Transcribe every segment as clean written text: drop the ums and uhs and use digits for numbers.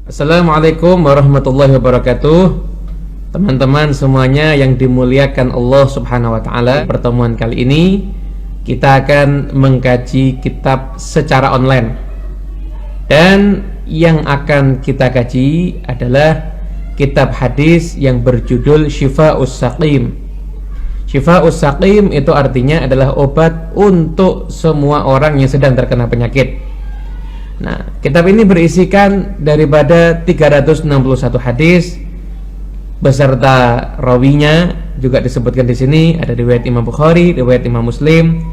Assalamualaikum warahmatullahi wabarakatuh. Teman-teman semuanya yang dimuliakan Allah Subhanahu wa taala. Pertemuan kali ini kita akan mengkaji kitab secara online. Dan yang akan kita kaji adalah kitab hadis yang berjudul Syifa'us Saqim. Syifa'us Saqim itu artinya adalah obat untuk semua orang yang sedang terkena penyakit. Nah, kitab ini berisikan daripada 361 hadis beserta rawinya, juga disebutkan di sini ada riwayat Imam Bukhari, riwayat Imam Muslim,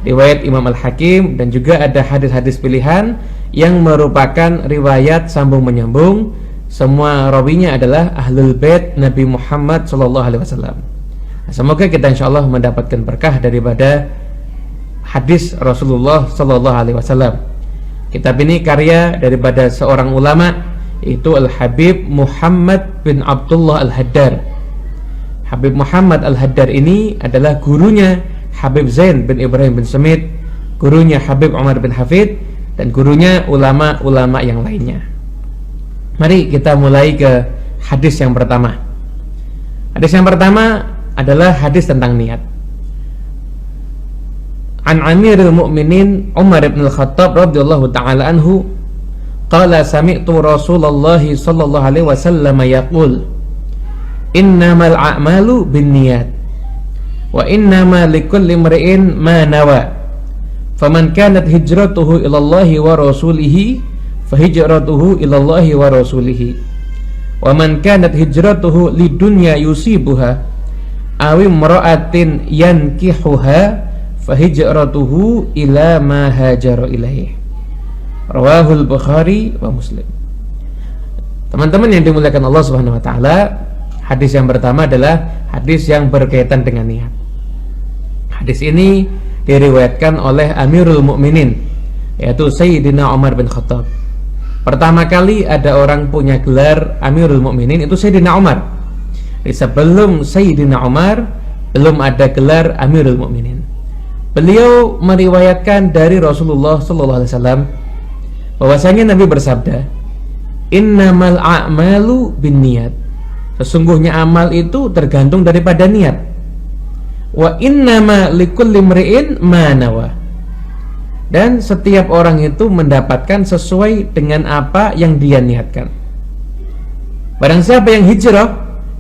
riwayat Imam Al-Hakim, dan juga ada hadis-hadis pilihan yang merupakan riwayat sambung menyambung. Semua rawinya adalah ahlul bait Nabi Muhammad SAW. Semoga kita insyaallah mendapatkan berkah daripada hadis Rasulullah SAW. Kitab ini karya daripada seorang ulama, yaitu Al-Habib Muhammad bin Abdullah Al-Haddar. Habib Muhammad Al-Haddar ini adalah gurunya Habib Zain bin Ibrahim bin Semit, gurunya Habib Umar bin Hafid, dan gurunya ulama-ulama yang lainnya. Mari kita mulai ke hadis yang pertama. Hadis yang pertama adalah hadis tentang niat. An Amirul Mu'minin Umar bin Al-Khattab radhiyallahu ta'ala anhu qala sami'tu Rasulullah sallallahu alaihi wasallam yaqul innamal a'malu binniyat wa innama likulli imri'in ma nawa faman kanat hijratuhu ila Allah wa rasulihi fahijratuhu ila Allah wa rasulihi wa man kanat hijratuhu lidunya yusibuha aw imra'atin yankihuha fahijratuhu ila ma hajara ilaih. Rawahul Bukhari wa Muslim. Teman-teman yang dimuliakan Allah Subhanahu wa taala, hadis yang pertama adalah hadis yang berkaitan dengan niat. Hadis ini diriwayatkan oleh Amirul Mukminin, yaitu Sayyidina Umar bin Khattab. Pertama kali ada orang punya gelar Amirul Mukminin itu Sayyidina Umar. Sebelum Sayyidina Umar belum ada gelar Amirul Mukminin. Beliau meriwayatkan dari Rasulullah SAW bahwasanya Nabi bersabda, innamal a'malu binniyat. Sesungguhnya amal itu tergantung daripada niat. Wa innama likulli imri'in ma nawa. Dan setiap orang itu mendapatkan sesuai dengan apa yang dia niatkan. Barang siapa yang hijrah,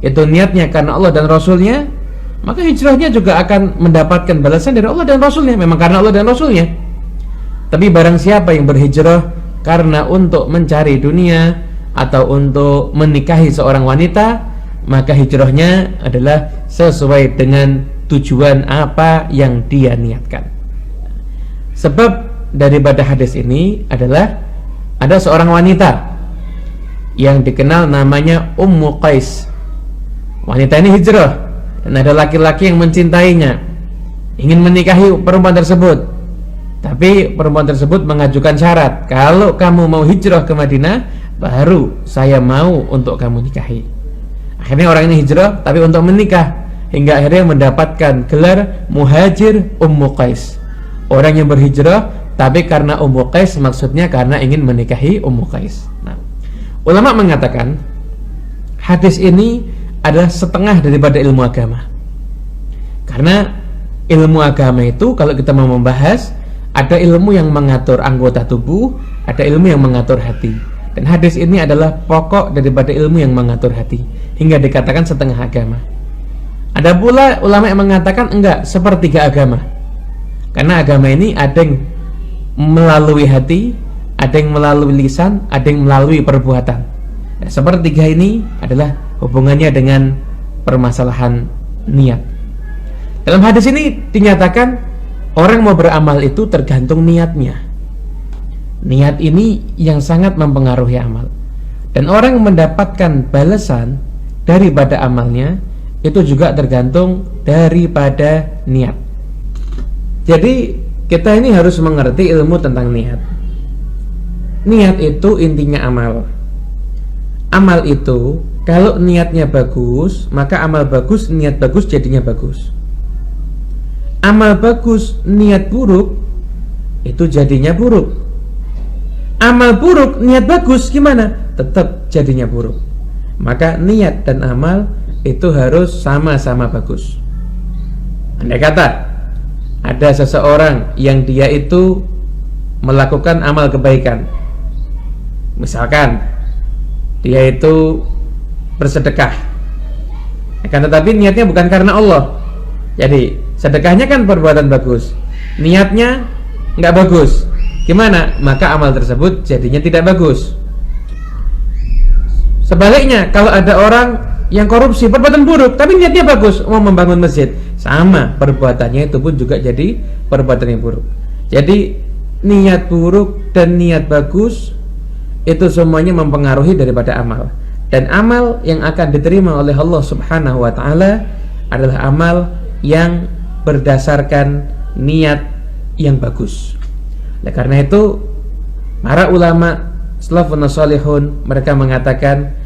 itu niatnya karena Allah dan Rasulnya, maka hijrahnya juga akan mendapatkan balasan dari Allah dan Rasulnya, memang karena Allah dan Rasulnya. Tapi barang siapa yang berhijrah karena untuk mencari dunia atau untuk menikahi seorang wanita, maka hijrahnya adalah sesuai dengan tujuan apa yang dia niatkan. Sebab daripada hadis ini adalah ada seorang wanita yang dikenal namanya Ummu Qais. Wanita ini hijrah dan ada laki-laki yang mencintainya, ingin menikahi perempuan tersebut. Tapi perempuan tersebut mengajukan syarat, kalau kamu mau hijrah ke Madinah, baru saya mau untuk kamu nikahi. Akhirnya orang ini hijrah tapi untuk menikah, hingga akhirnya mendapatkan gelar Muhajir Ummu Qais. Orang yang berhijrah tapi karena Ummu Qais, maksudnya karena ingin menikahi Ummu Qais. Nah, ulama mengatakan hadis ini adalah setengah daripada ilmu agama. Karena ilmu agama itu kalau kita mau membahas, ada ilmu yang mengatur anggota tubuh, ada ilmu yang mengatur hati. Dan hadis ini adalah pokok daripada ilmu yang mengatur hati, hingga dikatakan setengah agama. Ada pula ulama yang mengatakan enggak, sepertiga agama. Karena agama ini ada yang melalui hati, ada yang melalui lisan, ada yang melalui perbuatan. Nah, sepertiga ini adalah hubungannya dengan permasalahan niat. Dalam hadis ini dinyatakan orang mau beramal itu tergantung niatnya. Niat ini yang sangat mempengaruhi amal. Dan orang mendapatkan balasan daripada amalnya itu juga tergantung daripada niat. Jadi kita ini harus mengerti ilmu tentang niat. Niat itu intinya amal. Amal itu kalau niatnya bagus, maka amal bagus, niat bagus jadinya bagus. Amal bagus, niat buruk, itu jadinya buruk. amal buruk, niat bagus, gimana? Tetap jadinya buruk. Maka niat dan amal itu harus sama-sama bagus. Andai kata ada seseorang yang dia itu melakukan amal kebaikan, misalkan dia itu bersedekah, akan tetapi niatnya bukan karena Allah. Jadi sedekahnya kan perbuatan bagus, niatnya nggak bagus, gimana? Maka amal tersebut jadinya tidak bagus. Sebaliknya, kalau ada orang yang korupsi, perbuatan buruk, tapi niatnya bagus, mau membangun masjid, sama, perbuatannya itu pun juga jadi perbuatan yang buruk. Jadi niat buruk dan niat bagus itu semuanya mempengaruhi daripada amal. Dan amal yang akan diterima oleh Allah Subhanahu wa ta'ala adalah amal yang berdasarkan niat yang bagus. Oleh karena itu, para ulama salafun salihun mereka mengatakan,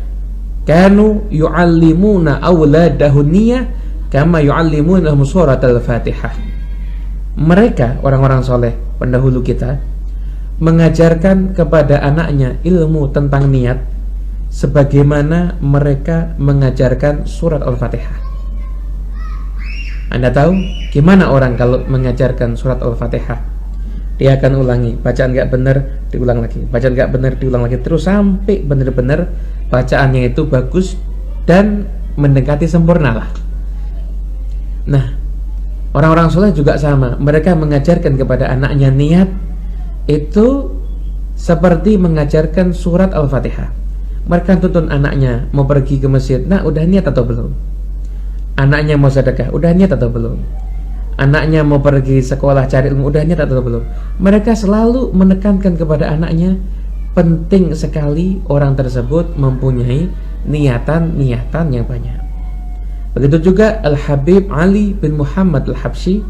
kanu yu'allimuna awladahun niyah kama yu'allimuna surat al-Fatihah. Mereka, orang-orang soleh pendahulu kita, mengajarkan kepada anaknya ilmu tentang niat sebagaimana mereka mengajarkan surat Al-Fatihah. Anda tahu gimana orang kalau mengajarkan surat Al-Fatihah? Dia akan ulangi, bacaan gak benar diulang lagi, bacaan gak benar diulang lagi, terus sampai benar-benar bacaannya itu bagus dan mendekati sempurna lah. Nah, orang-orang soleh juga sama. Mereka mengajarkan kepada anaknya niat itu seperti mengajarkan surat Al-Fatihah. Mereka tuntun anaknya mau pergi ke masjid, nah udah niat atau belum? Anaknya mau sedekah, udah niat atau belum? Anaknya mau pergi sekolah cari ilmu, udah niat atau belum? Mereka selalu menekankan kepada anaknya, penting sekali orang tersebut mempunyai niatan-niatan yang banyak. Begitu juga Al-Habib Ali bin Muhammad Al-Habsyi,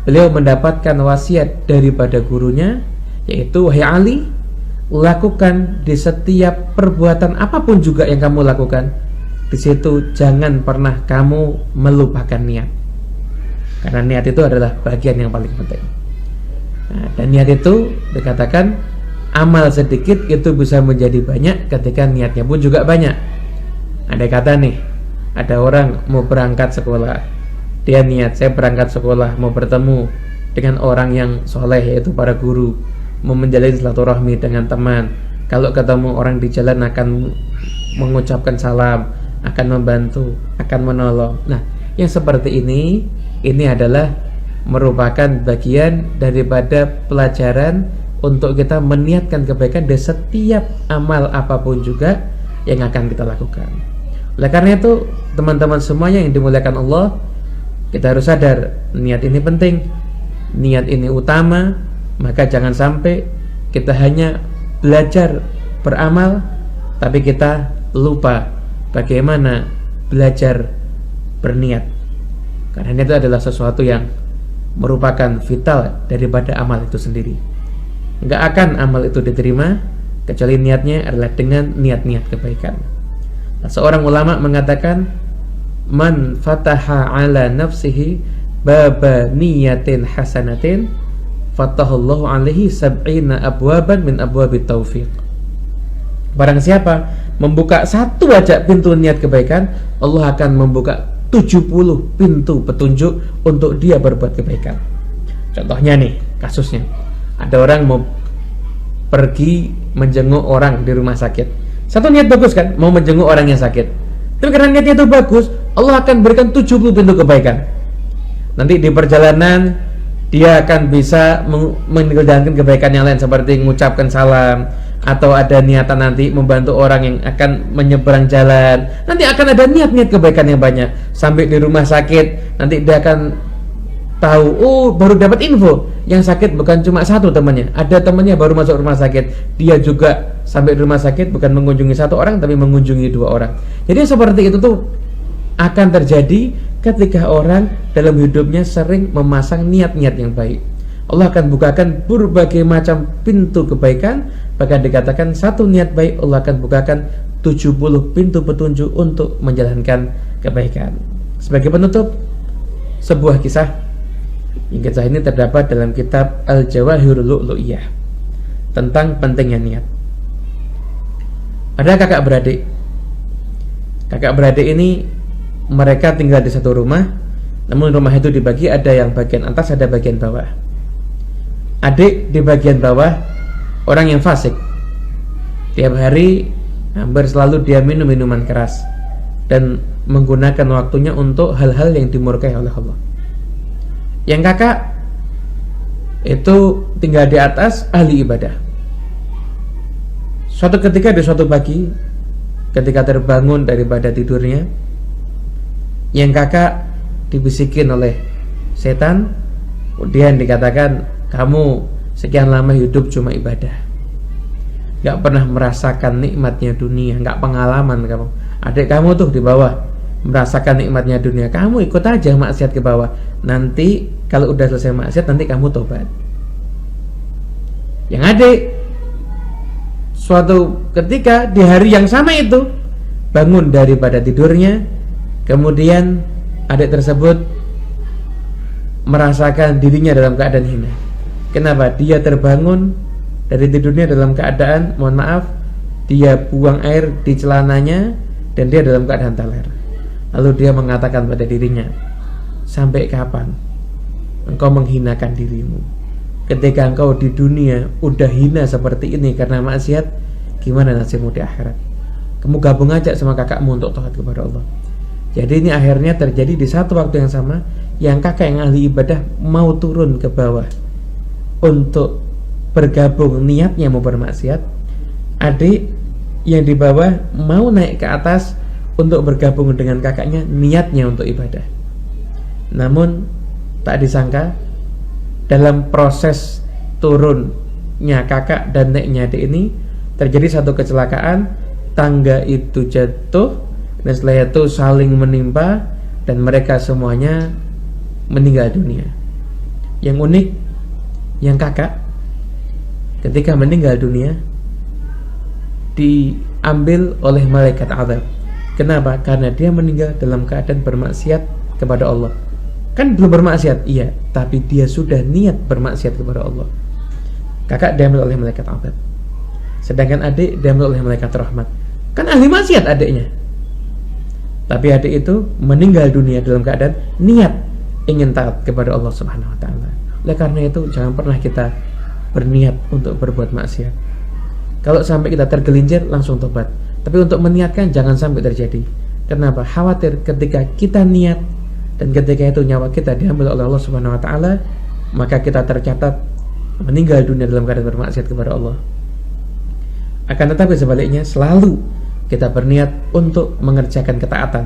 beliau mendapatkan wasiat daripada gurunya, yaitu, wahai Ali, lakukan di setiap perbuatan apapun juga yang kamu lakukan, di situ jangan pernah kamu melupakan niat, karena niat itu adalah bagian yang paling penting. Nah, dan niat itu dikatakan amal sedikit itu bisa menjadi banyak ketika niatnya pun juga banyak. Andai kata nih, ada orang mau berangkat sekolah, dia niat, saya berangkat sekolah mau bertemu dengan orang yang soleh, yaitu para guru, mau menjalin silaturahmi dengan teman. Kalau ketemu orang di jalan akan mengucapkan salam, akan membantu, akan menolong. Nah, yang seperti ini adalah merupakan bagian daripada pelajaran untuk kita meniatkan kebaikan di setiap amal apapun juga yang akan kita lakukan. Oleh karena itu, teman-teman semuanya yang dimuliakan Allah, kita harus sadar niat ini penting, niat ini utama. Maka jangan sampai kita hanya belajar beramal tapi kita lupa bagaimana belajar berniat, karena itu adalah sesuatu yang merupakan vital daripada amal itu sendiri. Nggak akan amal itu diterima kecuali niatnya adalah dengan niat-niat kebaikan. Nah, seorang ulama mengatakan, man fataha ala nafsihi baba niyatin hasanatin fatahallahu alaihi sab'ina abwaban min abwabit taufiq. Barang siapa membuka satu aja pintu niat kebaikan, Allah akan membuka 70 pintu petunjuk untuk dia berbuat kebaikan. Contohnya nih, kasusnya ada orang mau pergi menjenguk orang di rumah sakit. Satu niat bagus kan, mau menjenguk orang yang sakit. Tapi karena niatnya itu bagus, Allah akan berikan 70 pintu kebaikan. Nanti di perjalanan dia akan bisa menjalankan kebaikan yang lain, seperti mengucapkan salam, atau ada niatan nanti membantu orang yang akan menyeberang jalan. Nanti akan ada niat-niat kebaikan yang banyak. Sampai di rumah sakit, nanti dia akan tahu, oh baru dapat info, yang sakit bukan cuma satu temannya, ada temannya baru masuk rumah sakit. Dia juga sampai di rumah sakit bukan mengunjungi satu orang, tapi mengunjungi 2 orang. Jadi seperti itu tuh akan terjadi ketika orang dalam hidupnya sering memasang niat-niat yang baik. Allah akan bukakan berbagai macam pintu kebaikan. Bahkan dikatakan satu niat baik Allah akan bukakan 70 pintu petunjuk untuk menjalankan kebaikan. Sebagai penutup, sebuah kisah. Yang kisah ini terdapat dalam kitab Al-Jawahirul Lu'lu'iyah. tentang pentingnya niat. Ada kakak beradik. Kakak beradik ini mereka tinggal di satu rumah, namun rumah itu dibagi, ada yang bagian atas, ada bagian bawah. Adik di bagian bawah orang yang fasik. Tiap hari hampir selalu dia minum minuman keras dan menggunakan waktunya untuk hal-hal yang dimurkai oleh Allah. Yang kakak itu tinggal di atas, ahli ibadah. Suatu ketika di suatu pagi, ketika terbangun daripada tidurnya, yang kakak dibisikin oleh setan, kemudian dikatakan, kamu sekian lama hidup cuma ibadah, gak pernah merasakan nikmatnya dunia, gak pengalaman kamu. Adik kamu tuh di bawah merasakan nikmatnya dunia, kamu ikut aja maksiat ke bawah, nanti kalau udah selesai maksiat nanti kamu tobat. Yang adik suatu ketika di hari yang sama itu bangun daripada tidurnya, kemudian adik tersebut merasakan dirinya dalam keadaan hina. Kenapa? Dia terbangun dari tidurnya dalam keadaan, mohon maaf, dia buang air di celananya dan dia dalam keadaan teler. Lalu dia mengatakan pada dirinya, sampai kapan engkau menghinakan dirimu? Ketika engkau di dunia udah hina seperti ini karena maksiat, gimana nasibmu di akhirat? Kamu gabung aja sama kakakmu untuk taat kepada Allah. Jadi ini akhirnya terjadi di satu waktu yang sama, yang kakak yang ahli ibadah mau turun ke bawah untuk bergabung, niatnya mau bermaksiat. Adik yang di bawah mau naik ke atas untuk bergabung dengan kakaknya, niatnya untuk ibadah. Namun tak disangka dalam proses turunnya kakak dan naiknya adik ini terjadi satu kecelakaan, tangga itu jatuh dan setelah itu saling menimpa dan mereka semuanya meninggal dunia. Yang unik, yang kakak ketika meninggal dunia diambil oleh malaikat azab. Kenapa? Karena dia meninggal dalam keadaan bermaksiat kepada Allah. Kan belum bermaksiat, iya, tapi dia sudah niat bermaksiat kepada Allah. Kakak diambil oleh malaikat azab, sedangkan adik diambil oleh malaikat rahmat. Kan ahli maksiat adiknya, tapi adik itu meninggal dunia dalam keadaan niat ingin taat kepada Allah Subhanahu wa taala. Oleh karena itu jangan pernah kita berniat untuk berbuat maksiat. Kalau sampai kita tergelincir langsung tobat. Tapi untuk meniatkan jangan sampai terjadi. Kenapa? Khawatir ketika kita niat dan ketika itu nyawa kita diambil oleh Allah Subhanahu wa taala, maka kita tercatat meninggal dunia dalam keadaan bermaksiat kepada Allah. Akan tetapi sebaliknya selalu kita berniat untuk mengerjakan ketaatan,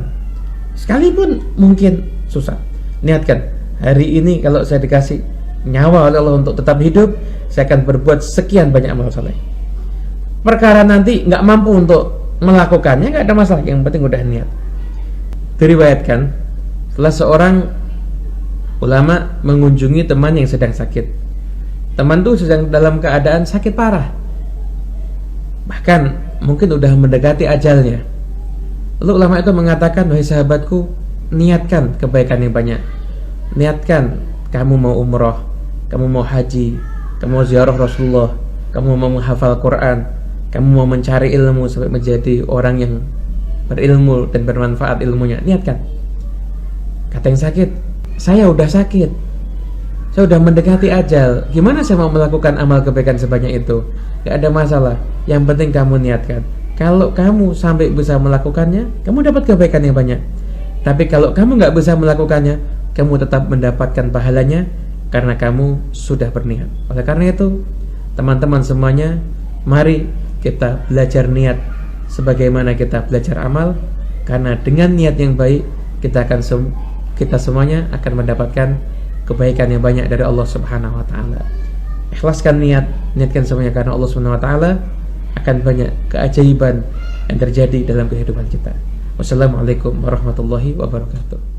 sekalipun mungkin susah. Niatkan, hari ini kalau saya dikasih nyawa oleh Allah untuk tetap hidup, saya akan berbuat sekian banyak amal saleh. Perkara nanti nggak mampu untuk melakukannya, nggak ada masalah, yang penting udah niat. Diriwayatkan setelah seorang ulama mengunjungi teman yang sedang sakit. Teman itu sedang dalam keadaan sakit parah, bahkan mungkin udah mendekati ajalnya. Lalu ulama itu mengatakan, wahai sahabatku, niatkan kebaikan yang banyak. Niatkan kamu mau umroh, kamu mau haji, kamu mau ziarah Rasulullah, kamu mau menghafal Quran, kamu mau mencari ilmu sampai menjadi orang yang berilmu dan bermanfaat ilmunya. Niatkan. Kata yang sakit, saya udah sakit, saya udah mendekati ajal, gimana saya mau melakukan amal kebaikan sebanyak itu? Gak ada masalah, yang penting kamu niatkan. Kalau kamu sampai bisa melakukannya, kamu dapat kebaikan yang banyak. Tapi kalau kamu gak bisa melakukannya, kamu tetap mendapatkan pahalanya karena kamu sudah berniat. Oleh karena itu, teman-teman semuanya, mari kita belajar niat sebagaimana kita belajar amal. Karena dengan niat yang baik, kita semuanya akan mendapatkan kebaikan yang banyak dari Allah Subhanahu wa taala. Ikhlaskan niat, niatkan semuanya karena Allah Subhanahu wa taala, akan banyak keajaiban yang terjadi dalam kehidupan kita. Wassalamualaikum warahmatullahi wabarakatuh.